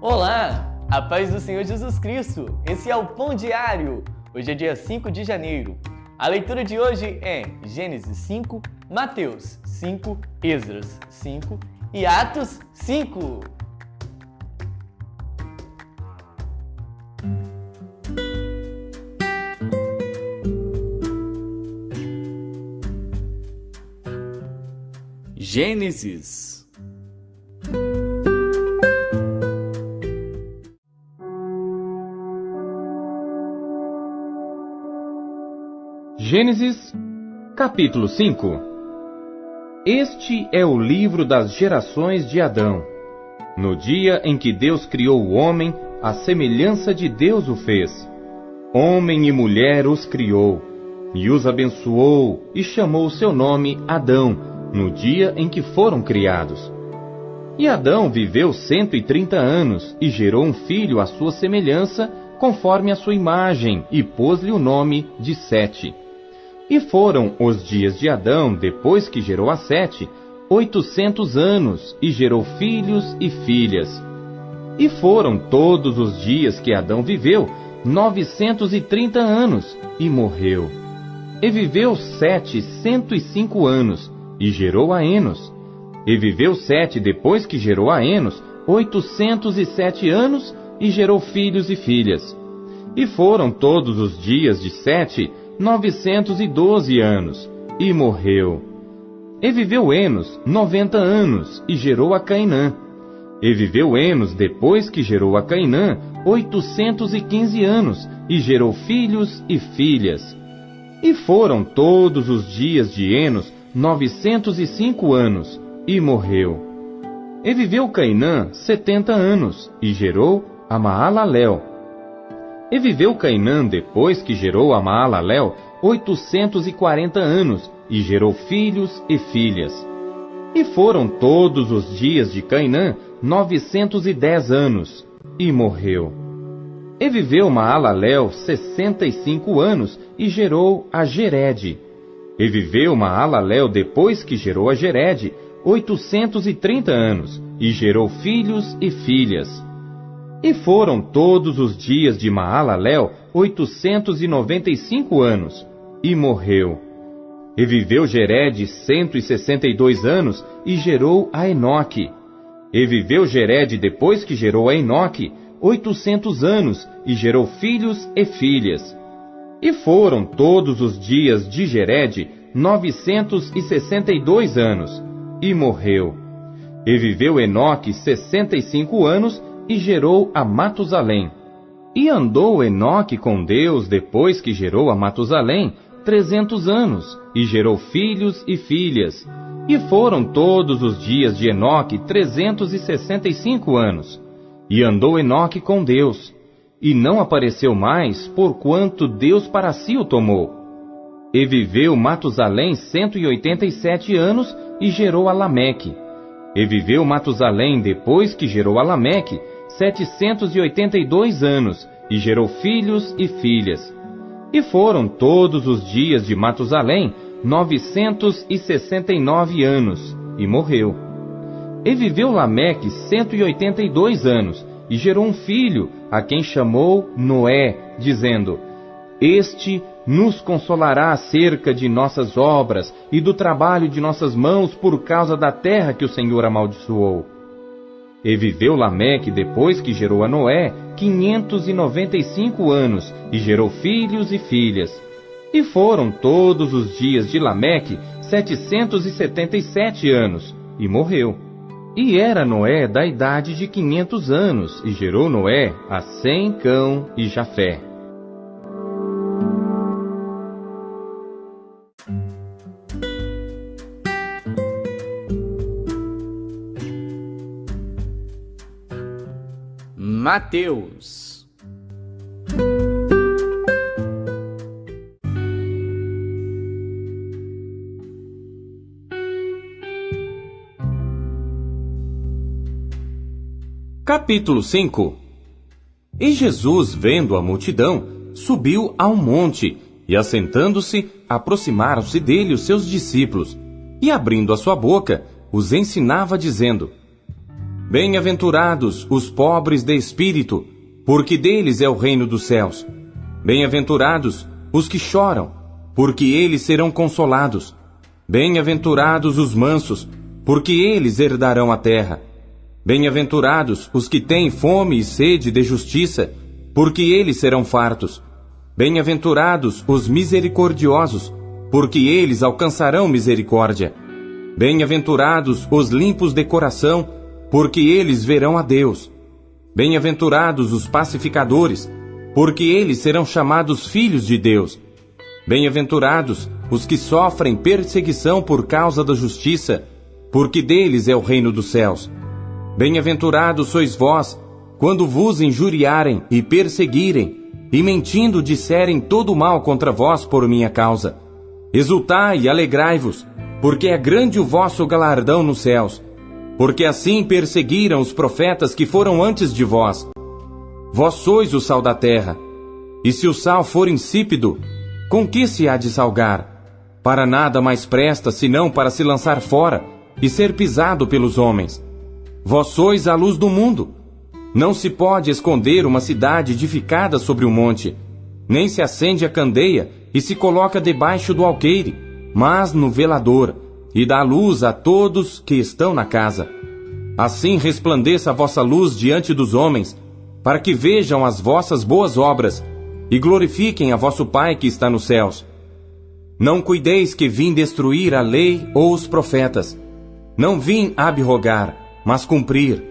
Olá, a paz do Senhor Jesus Cristo. Esse é o Pão Diário. Hoje é dia 5 de janeiro. A leitura de hoje é Gênesis 5, Mateus 5, Esdras 5 e Atos 5. Gênesis. Gênesis, capítulo 5. Este é o livro das gerações de Adão. No dia em que Deus criou o homem, à semelhança de Deus o fez. Homem e mulher os criou, e os abençoou, e chamou seu nome Adão, no dia em que foram criados. E Adão viveu 130 anos, e gerou um filho à sua semelhança, conforme a sua imagem, e pôs-lhe o nome de Sete. E foram os dias de Adão, depois que gerou a Sete, 800 anos, e gerou filhos e filhas. E foram todos os dias que Adão viveu, 930 anos, e morreu. E viveu Sete 105 anos, e gerou a Enos. E viveu Sete, depois que gerou a Enos, 807 anos, e gerou filhos e filhas. E foram todos os dias de Sete, 912 anos, e morreu. E viveu Enos 90 anos, e gerou a Cainã. E viveu Enos, depois que gerou a Cainã, 815 anos, e gerou filhos e filhas. E foram todos os dias de Enos 905 anos, e morreu. E viveu Cainã 70 anos, e gerou a Maalalel. E viveu Cainã, depois que gerou a Maalalel, 840 anos, e gerou filhos e filhas. E foram todos os dias de Cainã 910 anos, e morreu. E viveu Maalalel 65 anos, e gerou a Jered. E viveu Maalalel, depois que gerou a Jered, 830 anos, e gerou filhos e filhas. E foram todos os dias de Maalalel 895 anos, e morreu. E viveu Jered 162 anos, e gerou a Enoque. E viveu Jered, depois que gerou a Enoque, 800 anos, e gerou filhos e filhas. E foram todos os dias de Jered 962 anos, e morreu. E viveu Enoque 65 anos, e gerou a Matusalém. E andou Enoque com Deus, depois que gerou a Matusalém, 300 anos, e gerou filhos e filhas. E foram todos os dias de Enoque 365 anos. E andou Enoque com Deus, e não apareceu mais, porquanto Deus para si o tomou. E viveu Matusalém 187 anos, e gerou a Lameque. E viveu Matusalém, depois que gerou a Lameque, 782 anos, e gerou filhos e filhas. E foram todos os dias de Matusalém 969 anos, e morreu. E viveu Lameque 182 anos, e gerou um filho, a quem chamou Noé, dizendo: Este nos consolará acerca de nossas obras e do trabalho de nossas mãos por causa da terra que o Senhor amaldiçoou. E viveu Lameque, depois que gerou a Noé, 595 anos, e gerou filhos e filhas. E foram todos os dias de Lameque 777 anos, e morreu. E era Noé da idade de 500 anos, e gerou Noé a Sem, Cão e Jafé. Mateus. Capítulo 5. E Jesus, vendo a multidão, subiu a um monte, e assentando-se, aproximaram-se dele os seus discípulos, e abrindo a sua boca, os ensinava, dizendo: Bem-aventurados os pobres de espírito, porque deles é o reino dos céus. Bem-aventurados os que choram, porque eles serão consolados. Bem-aventurados os mansos, porque eles herdarão a terra. Bem-aventurados os que têm fome e sede de justiça, porque eles serão fartos. Bem-aventurados os misericordiosos, porque eles alcançarão misericórdia. Bem-aventurados os limpos de coração, porque eles verão a Deus. Bem-aventurados os pacificadores, porque eles serão chamados filhos de Deus. Bem-aventurados os que sofrem perseguição por causa da justiça, porque deles é o reino dos céus. Bem-aventurados sois vós, quando vos injuriarem e perseguirem, e mentindo disserem todo mal contra vós por minha causa. Exultai e alegrai-vos, porque é grande o vosso galardão nos céus, porque assim perseguiram os profetas que foram antes de vós. Vós sois o sal da terra, e se o sal for insípido, com que se há de salgar? Para nada mais presta, senão para se lançar fora e ser pisado pelos homens. Vós sois a luz do mundo. Não se pode esconder uma cidade edificada sobre um monte, nem se acende a candeia e se coloca debaixo do alqueire, mas no velador, e dá luz a todos que estão na casa. Assim resplandeça a vossa luz diante dos homens, para que vejam as vossas boas obras e glorifiquem a vosso Pai que está nos céus. Não cuideis que vim destruir a lei ou os profetas. Não vim abrogar, mas cumprir.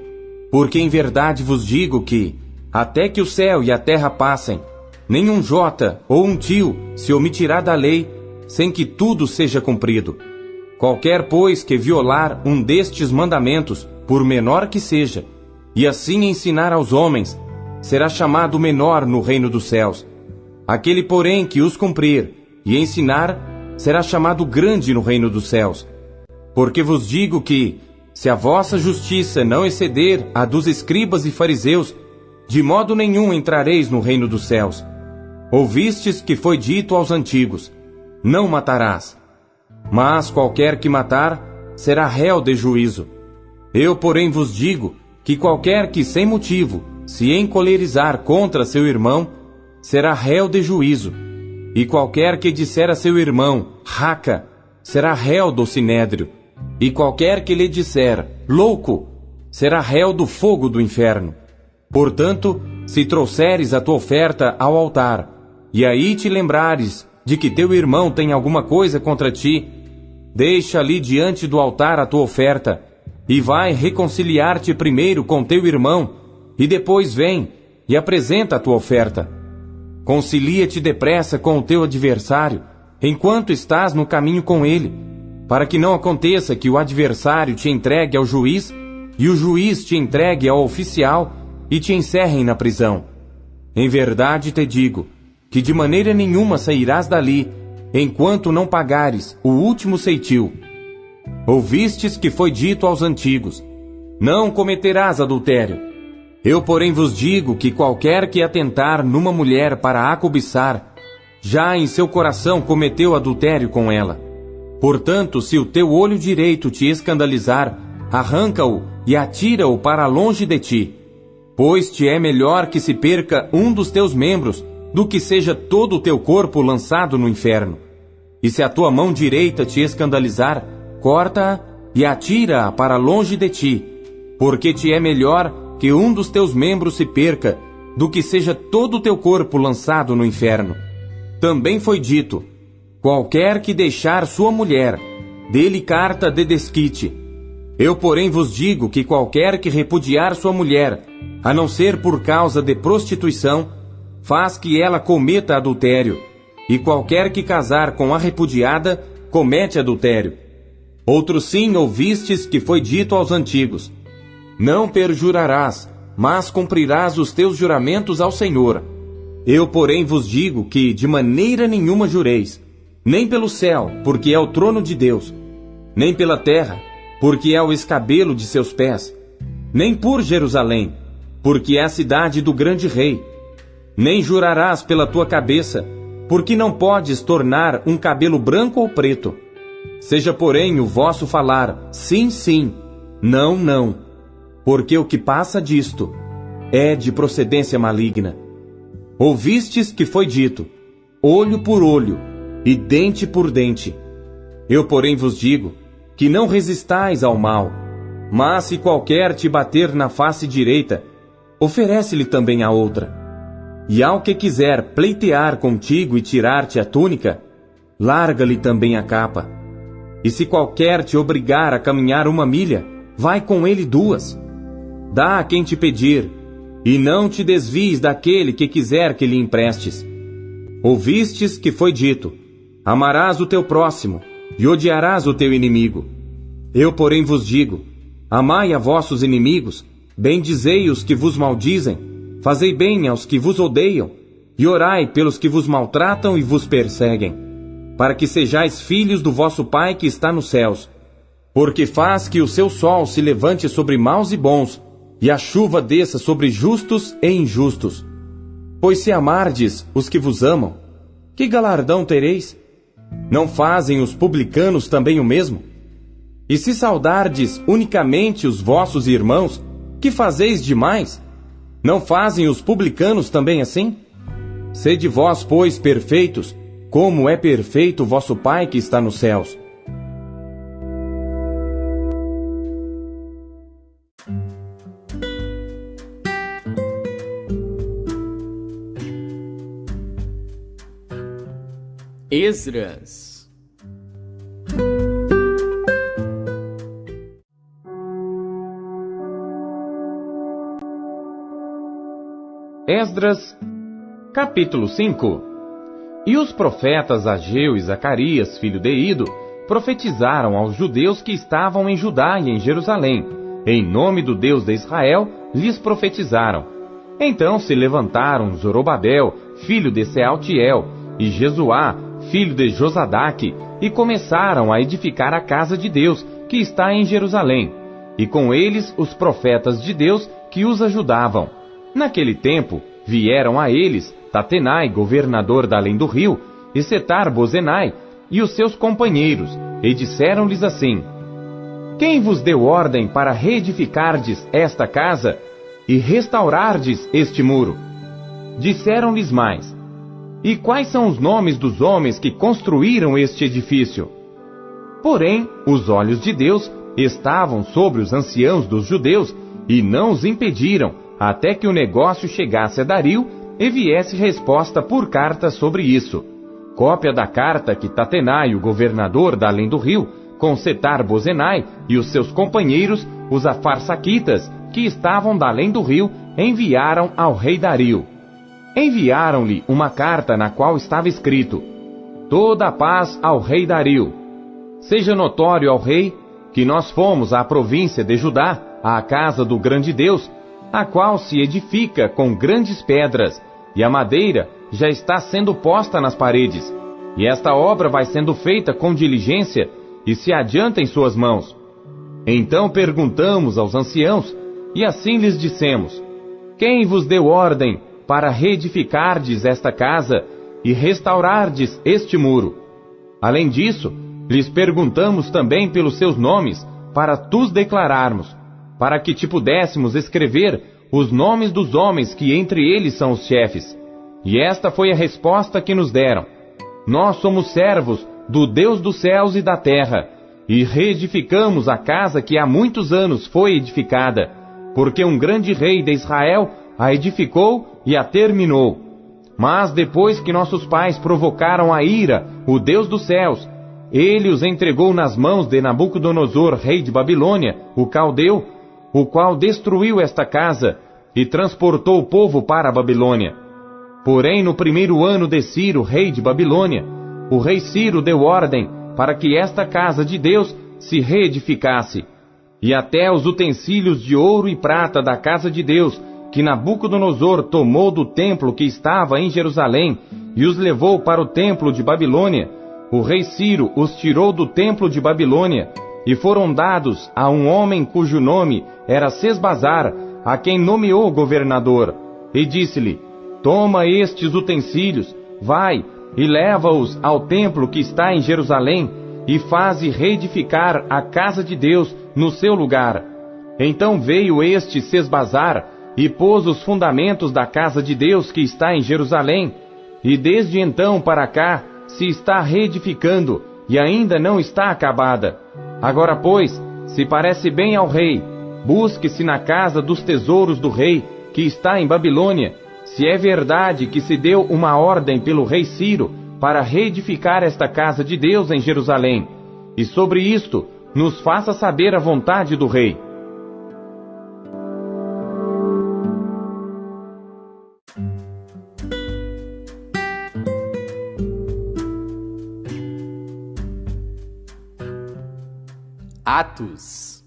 Porque em verdade vos digo que, até que o céu e a terra passem, nenhum jota ou um tio se omitirá da lei, sem que tudo seja cumprido. Qualquer, pois, que violar um destes mandamentos, por menor que seja, e assim ensinar aos homens, será chamado menor no reino dos céus. Aquele, porém, que os cumprir e ensinar, será chamado grande no reino dos céus. Porque vos digo que, se a vossa justiça não exceder a dos escribas e fariseus, de modo nenhum entrareis no reino dos céus. Ouvistes que foi dito aos antigos: não matarás. Mas qualquer que matar, será réu de juízo. Eu, porém, vos digo que qualquer que sem motivo se encolerizar contra seu irmão, será réu de juízo. E qualquer que disser a seu irmão, raca, será réu do sinédrio. E qualquer que lhe disser, louco, será réu do fogo do inferno. Portanto, se trouxeres a tua oferta ao altar, e aí te lembrares de que teu irmão tem alguma coisa contra ti, deixa ali diante do altar a tua oferta, e vai reconciliar-te primeiro com teu irmão, e depois vem e apresenta a tua oferta. Concilia-te depressa com o teu adversário, enquanto estás no caminho com ele, para que não aconteça que o adversário te entregue ao juiz, e o juiz te entregue ao oficial, e te encerrem na prisão. Em verdade te digo, que de maneira nenhuma sairás dali, enquanto não pagares o último ceitil. Ouvistes que foi dito aos antigos: não cometerás adultério. Eu, porém, vos digo que qualquer que atentar numa mulher para a cobiçar, já em seu coração cometeu adultério com ela. Portanto, se o teu olho direito te escandalizar, arranca-o e atira-o para longe de ti. Pois te é melhor que se perca um dos teus membros, do que seja todo o teu corpo lançado no inferno. E se a tua mão direita te escandalizar, corta-a e atira-a para longe de ti, porque te é melhor que um dos teus membros se perca, do que seja todo o teu corpo lançado no inferno. Também foi dito: qualquer que deixar sua mulher, dê-lhe carta de desquite. Eu, porém, vos digo que qualquer que repudiar sua mulher, a não ser por causa de prostituição, faz que ela cometa adultério, e qualquer que casar com a repudiada, comete adultério. Outro sim ouvistes que foi dito aos antigos: não perjurarás, mas cumprirás os teus juramentos ao Senhor. Eu, porém, vos digo que de maneira nenhuma jureis, nem pelo céu, porque é o trono de Deus, nem pela terra, porque é o escabelo de seus pés, nem por Jerusalém, porque é a cidade do grande rei. Nem jurarás pela tua cabeça, porque não podes tornar um cabelo branco ou preto. Seja, porém, o vosso falar sim, sim, não, não. porque o que passa disto é de procedência maligna. Ouvistes que foi dito, olho por olho e dente por dente. Eu, porém, vos digo que não resistais ao mal, mas se qualquer te bater na face direita, oferece-lhe também a outra. E ao que quiser pleitear contigo e tirar-te a túnica, larga-lhe também a capa. E se qualquer te obrigar a caminhar 1 milha, vai com ele 2. Dá a quem te pedir, e não te desvies daquele que quiser que lhe emprestes. Ouvistes que foi dito, amarás o teu próximo, e odiarás o teu inimigo. Eu, porém, vos digo, amai a vossos inimigos, bendizei os que vos maldizem, fazei bem aos que vos odeiam, e orai pelos que vos maltratam e vos perseguem, para que sejais filhos do vosso Pai que está nos céus, porque faz que o seu sol se levante sobre maus e bons, e a chuva desça sobre justos e injustos. Pois se amardes os que vos amam, que galardão tereis? Não fazem os publicanos também o mesmo? E se saudardes unicamente os vossos irmãos, que fazeis demais? Não fazem os publicanos também assim? Sede vós, pois, perfeitos, como é perfeito o vosso Pai que está nos céus. Esdras. Esdras, capítulo 5. E os profetas Ageu e Zacarias, filho de Ido, profetizaram aos judeus que estavam em Judá e em Jerusalém. Em nome do Deus de Israel, lhes profetizaram. Então se levantaram Zorobabel, filho de Sealtiel, e Jesuá, filho de Josadaque, e começaram a edificar a casa de Deus, que está em Jerusalém, e com eles os profetas de Deus que os ajudavam. Naquele tempo, vieram a eles Tatenai, governador da além do rio, e Setar-Bozenai, e os seus companheiros, e disseram-lhes assim: Quem vos deu ordem para reedificardes esta casa e restaurardes este muro? Disseram-lhes mais: E quais são os nomes dos homens que construíram este edifício? Porém, os olhos de Deus estavam sobre os anciãos dos judeus, e não os impediram, até que o negócio chegasse a Dario, e viesse resposta por carta sobre isso. Cópia da carta que Tatenai, o governador da além do rio, com Setar-Bozenai e os seus companheiros, os afarsaquitas, que estavam da além do rio, enviaram ao rei Dario. Enviaram-lhe uma carta na qual estava escrito: Toda a paz ao rei Dario. Seja notório ao rei que nós fomos à província de Judá, à casa do grande Deus, a qual se edifica com grandes pedras, e a madeira já está sendo posta nas paredes, e esta obra vai sendo feita com diligência, e se adianta em suas mãos. Então perguntamos aos anciãos, e assim lhes dissemos: Quem vos deu ordem para reedificardes esta casa e restaurardes este muro? Além disso, lhes perguntamos também pelos seus nomes, para tus declararmos, para que te pudéssemos escrever os nomes dos homens que entre eles são os chefes. E esta foi a resposta que nos deram: Nós somos servos do Deus dos céus e da terra, e reedificamos a casa que há muitos anos foi edificada, porque um grande rei de Israel a edificou e a terminou. Mas depois que nossos pais provocaram a ira, o Deus dos céus, ele os entregou nas mãos de Nabucodonosor, rei de Babilônia, o caldeu, o qual destruiu esta casa e transportou o povo para a Babilônia. Porém, no 1º ano de Ciro, rei de Babilônia, o rei Ciro deu ordem para que esta casa de Deus se reedificasse, e até os utensílios de ouro e prata da casa de Deus, que Nabucodonosor tomou do templo que estava em Jerusalém e os levou para o templo de Babilônia, o rei Ciro os tirou do templo de Babilônia, e foram dados a um homem cujo nome era Sesbazar, a quem nomeou governador, e disse-lhe: Toma estes utensílios, vai e leva-os ao templo que está em Jerusalém, e faze reedificar a casa de Deus no seu lugar. Então veio este Sesbazar e pôs os fundamentos da casa de Deus que está em Jerusalém, e desde então para cá se está reedificando, e ainda não está acabada. Agora, pois, se parece bem ao rei, busque-se na casa dos tesouros do rei, que está em Babilônia, se é verdade que se deu uma ordem pelo rei Ciro para reedificar esta casa de Deus em Jerusalém, e sobre isto nos faça saber a vontade do rei. Atos.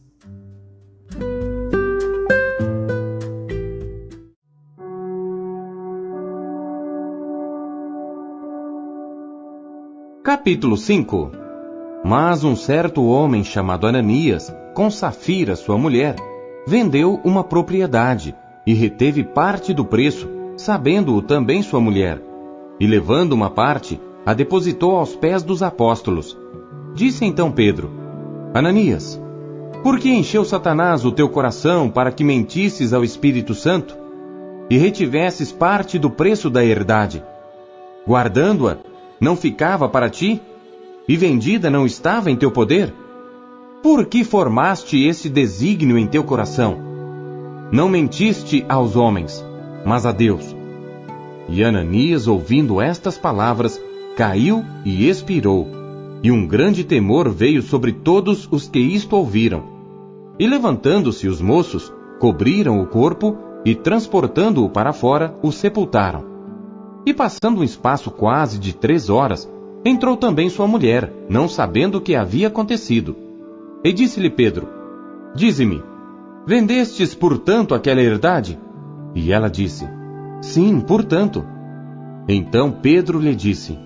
Capítulo 5. Mas um certo homem chamado Ananias, com Safira sua mulher, vendeu uma propriedade e reteve parte do preço, sabendo-o também sua mulher. E levando uma parte, a depositou aos pés dos apóstolos. Disse então Pedro: Ananias, por que encheu Satanás o teu coração para que mentisses ao Espírito Santo e retivesses parte do preço da herdade? Guardando-a, não ficava para ti? E vendida não estava em teu poder? Por que formaste esse desígnio em teu coração? Não mentiste aos homens, mas a Deus. E Ananias, ouvindo estas palavras, caiu e expirou. E um grande temor veio sobre todos os que isto ouviram. E levantando-se os moços, cobriram o corpo e, transportando-o para fora, o sepultaram. E passando um espaço quase de 3 horas, entrou também sua mulher, não sabendo o que havia acontecido. E disse-lhe Pedro: Dize-me, vendestes portanto aquela herdade? E ela disse: Sim, portanto. Então Pedro lhe disse: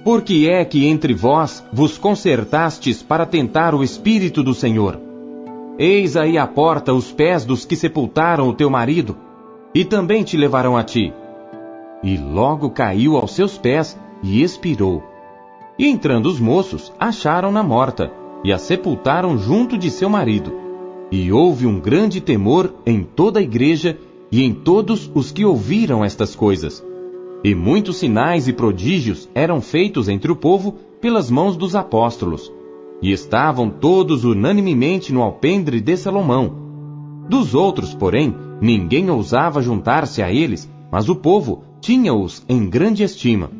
Por que é que entre vós vos concertastes para tentar o Espírito do Senhor? Eis aí à porta os pés dos que sepultaram o teu marido, e também te levarão a ti. E logo caiu aos seus pés e expirou. E entrando os moços, acharam-na morta, e a sepultaram junto de seu marido. E houve um grande temor em toda a igreja e em todos os que ouviram estas coisas. E muitos sinais e prodígios eram feitos entre o povo pelas mãos dos apóstolos. E estavam todos unanimemente no alpendre de Salomão. Dos outros, porém, ninguém ousava juntar-se a eles, mas o povo tinha-os em grande estima.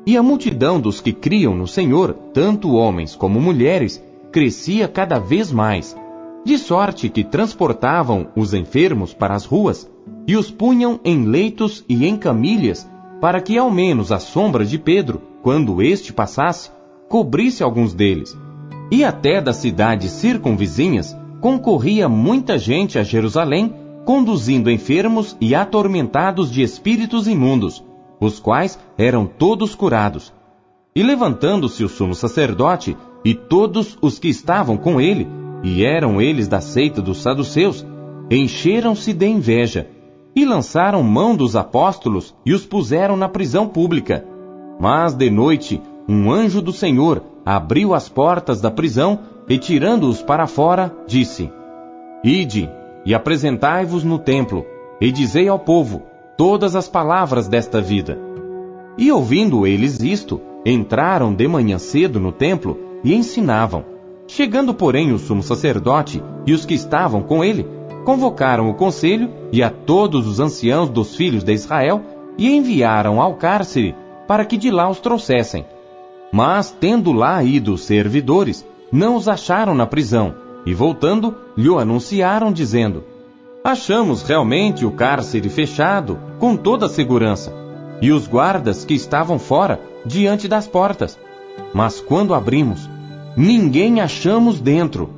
E a multidão dos que criam no Senhor, tanto homens como mulheres, crescia cada vez mais, de sorte que transportavam os enfermos para as ruas e os punham em leitos e em camilhas, para que ao menos a sombra de Pedro, quando este passasse, cobrisse alguns deles. E até das cidades circunvizinhas concorria muita gente a Jerusalém, conduzindo enfermos e atormentados de espíritos imundos, os quais eram todos curados. E levantando-se o sumo sacerdote e todos os que estavam com ele, e eram eles da seita dos saduceus, encheram-se de inveja, e lançaram mão dos apóstolos e os puseram na prisão pública. Mas de noite, um anjo do Senhor abriu as portas da prisão e, tirando-os para fora, disse: Ide e apresentai-vos no templo, e dizei ao povo todas as palavras desta vida. E ouvindo eles isto, entraram de manhã cedo no templo e ensinavam. Chegando, porém, o sumo sacerdote e os que estavam com ele, convocaram o conselho e a todos os anciãos dos filhos de Israel e enviaram ao cárcere para que de lá os trouxessem. Mas, tendo lá ido os servidores, não os acharam na prisão, e voltando, lhe anunciaram, dizendo: Achamos realmente o cárcere fechado, com toda a segurança, e os guardas que estavam fora, diante das portas. Mas quando abrimos, ninguém achamos dentro.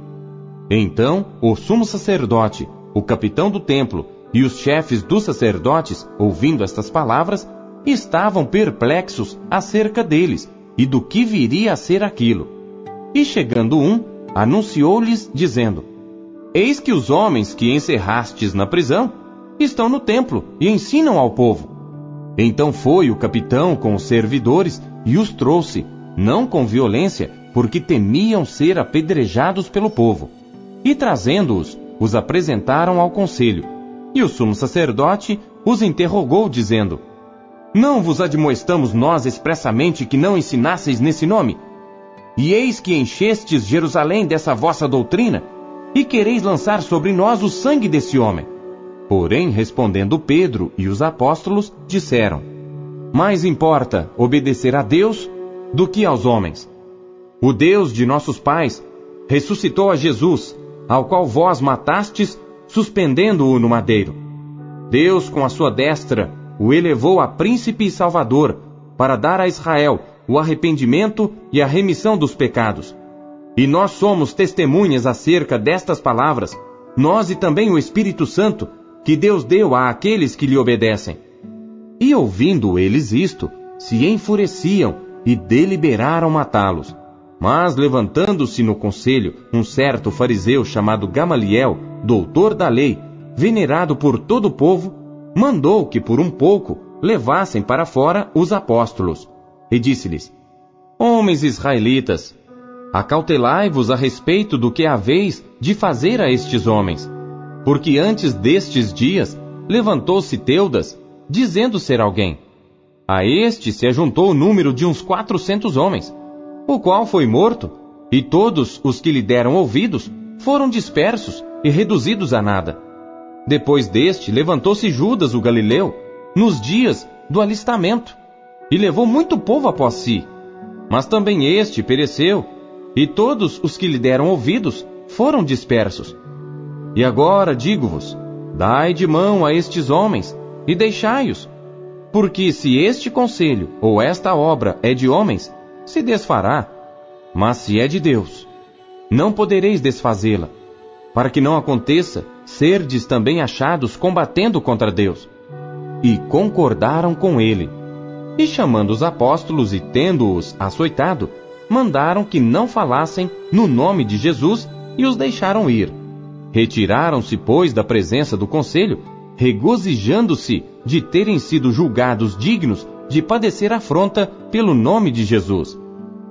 Então, o sumo sacerdote, o capitão do templo e os chefes dos sacerdotes, ouvindo estas palavras, estavam perplexos acerca deles e do que viria a ser aquilo. E chegando um, anunciou-lhes, dizendo: Eis que os homens que encerrastes na prisão estão no templo e ensinam ao povo. Então foi o capitão com os servidores e os trouxe, não com violência, porque temiam ser apedrejados pelo povo. E trazendo-os, os apresentaram ao conselho, e o sumo sacerdote os interrogou, dizendo: Não vos admoestamos nós expressamente que não ensinasseis nesse nome? E eis que enchestes Jerusalém dessa vossa doutrina, e quereis lançar sobre nós o sangue desse homem. Porém, respondendo Pedro e os apóstolos, disseram: Mais importa obedecer a Deus do que aos homens. O Deus de nossos pais ressuscitou a Jesus, ao qual vós matastes, suspendendo-o no madeiro. Deus, com a sua destra, o elevou a príncipe e salvador, para dar a Israel o arrependimento e a remissão dos pecados. E nós somos testemunhas acerca destas palavras, nós e também o Espírito Santo, que Deus deu àqueles que lhe obedecem. E ouvindo eles isto, se enfureciam e deliberaram matá-los. Mas, levantando-se no conselho, um certo fariseu chamado Gamaliel, doutor da lei, venerado por todo o povo, mandou que por um pouco levassem para fora os apóstolos. E disse-lhes: Homens israelitas, acautelai-vos a respeito do que haveis de fazer a estes homens. Porque antes destes dias levantou-se Teudas, dizendo ser alguém. A este se ajuntou o número de uns 400 homens, o qual foi morto, e todos os que lhe deram ouvidos foram dispersos e reduzidos a nada. Depois deste, levantou-se Judas o Galileu, nos dias do alistamento, e levou muito povo após si. Mas também este pereceu, e todos os que lhe deram ouvidos foram dispersos. E agora digo-vos, dai de mão a estes homens, e deixai-os, porque se este conselho ou esta obra é de homens, se desfará, mas se é de Deus, não podereis desfazê-la, para que não aconteça serdes também achados combatendo contra Deus. E concordaram com ele. E chamando os apóstolos e tendo-os açoitado, mandaram que não falassem no nome de Jesus e os deixaram ir. Retiraram-se, pois, da presença do conselho, regozijando-se de terem sido julgados dignos de padecer afronta pelo nome de Jesus.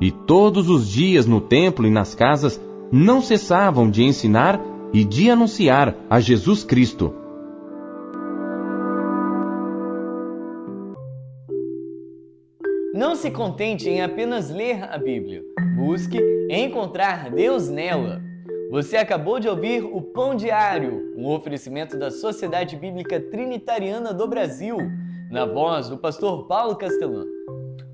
E todos os dias no templo e nas casas não cessavam de ensinar e de anunciar a Jesus Cristo. Não se contente em apenas ler a Bíblia. Busque encontrar Deus nela. Você acabou de ouvir o Pão Diário, um oferecimento da Sociedade Bíblica Trinitariana do Brasil, na voz do pastor Paulo Castelã.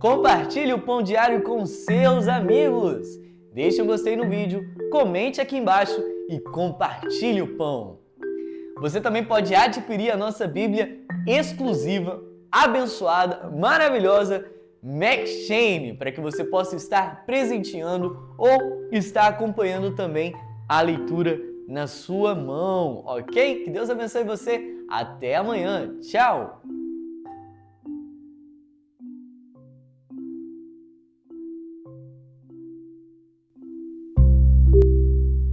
Compartilhe o Pão Diário com seus amigos. Deixe um gostei no vídeo, comente aqui embaixo e compartilhe o pão. Você também pode adquirir a nossa Bíblia exclusiva, abençoada, maravilhosa, McShane, para que você possa estar presenteando ou estar acompanhando também a leitura na sua mão, ok? Que Deus abençoe você. Até amanhã. Tchau!